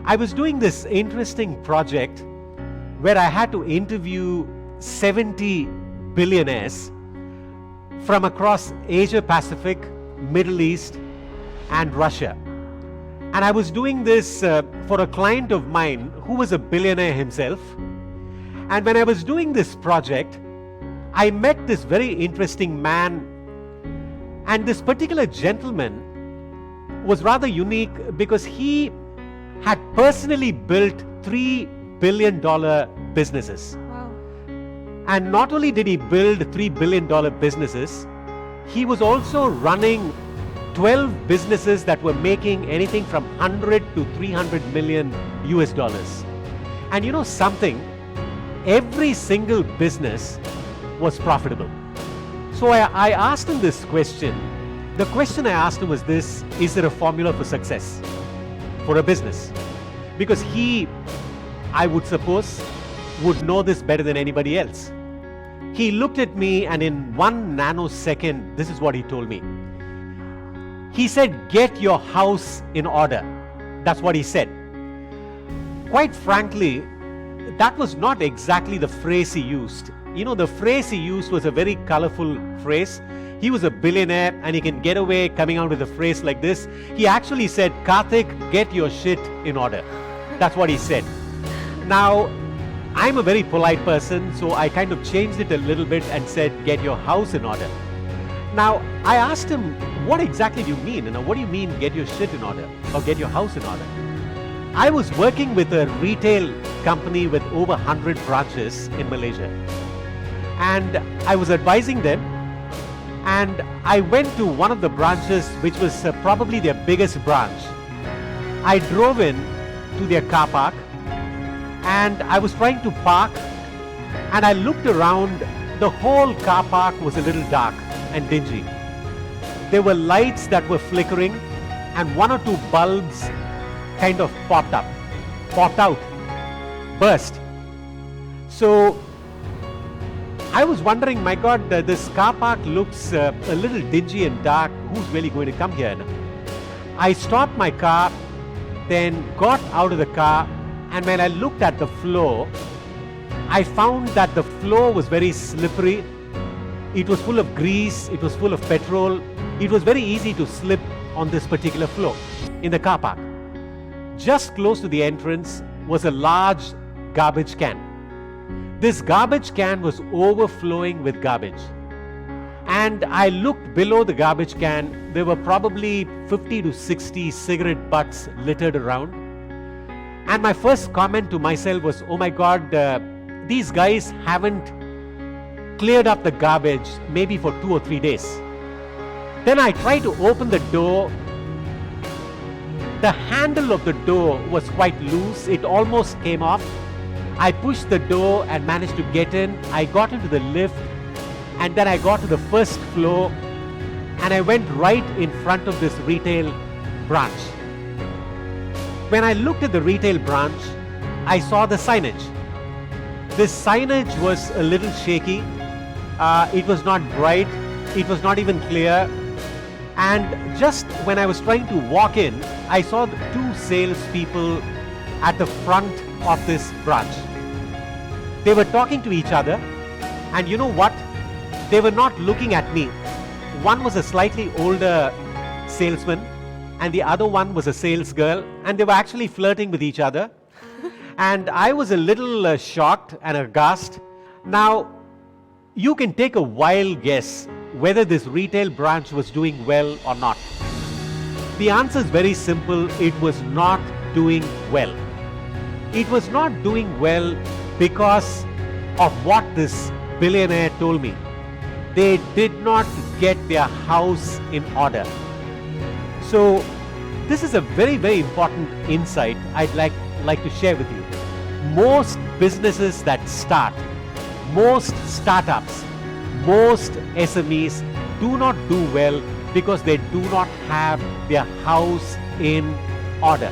I was doing this interesting project where I had to interview 70 billionaires from across Asia Pacific, Middle East, and Russia. And I was doing this for a client of mine who was a billionaire himself. And when I was doing this project, I met this very interesting man. And this particular gentleman was rather unique because he had personally built $3 billion businesses. Wow. And not only did he build $3 billion businesses, he was also running 12 businesses that were making anything from 100 to 300 million US dollars. And you know something? Every single business was profitable. So I asked him this question. The question I asked him was this: is there a formula for success for a business? Because he, I would suppose, would know this better than anybody else. He looked at me and in 1 nanosecond, this is what he told me. He said, "Get your house in order." That's what he said. Quite frankly, that was not exactly the phrase he used. You know, the phrase he used was a very colorful phrase. He was a billionaire and he can get away coming out with a phrase like this. He actually said, "Karthik, get your shit in order." That's what he said. Now, I'm a very polite person, so I kind of changed it a little bit and said, "Get your house in order." Now, I asked him, "What exactly do you mean? What do you mean, get your shit in order or get your house in order?" I was working with a retail company with over 100 branches in Malaysia. And I was advising them. And I went to one of the branches, which was probably their biggest branch. I drove in to their car park and I was trying to park, and I looked around. The whole car park was a little dark and dingy. There were lights that were flickering and 1 or 2 bulbs kind of popped out, burst. So I was wondering, my God, this car park looks a little dingy and dark. Who's really going to come here now? I stopped my car, then got out of the car, and when I looked at the floor, I found that the floor was very slippery. It was full of grease, it was full of petrol. It was very easy to slip on this particular floor in the car park. Just close to the entrance was a large garbage can. This garbage can was overflowing with garbage. And I looked below the garbage can. There were probably 50 to 60 cigarette butts littered around. And my first comment to myself was, "Oh my God, these guys haven't cleared up the garbage maybe for 2 or 3 days." Then I tried to open the door. The handle of the door was quite loose. It almost came off. I pushed the door and managed to get in. I got into the lift, and then I got to the first floor, and I went right in front of this retail branch. When I looked at the retail branch, I saw the signage. This signage was a little shaky. It was not bright. It was not even clear. And just when I was trying to walk in, I saw the 2 salespeople at the front of this branch. They were talking to each other, and you know what? They were not looking at me. One was a slightly older salesman, and the other one was a sales girl, and they were actually flirting with each other. And I was a little shocked and aghast. Now, you can take a wild guess whether this retail branch was doing well or not. The answer is very simple. It was not doing well. It was not doing well because of what this billionaire told me. They did not get their house in order. So this is a very, very important insight I'd like to share with you. Most businesses that start, most startups, most SMEs do not do well because they do not have their house in order.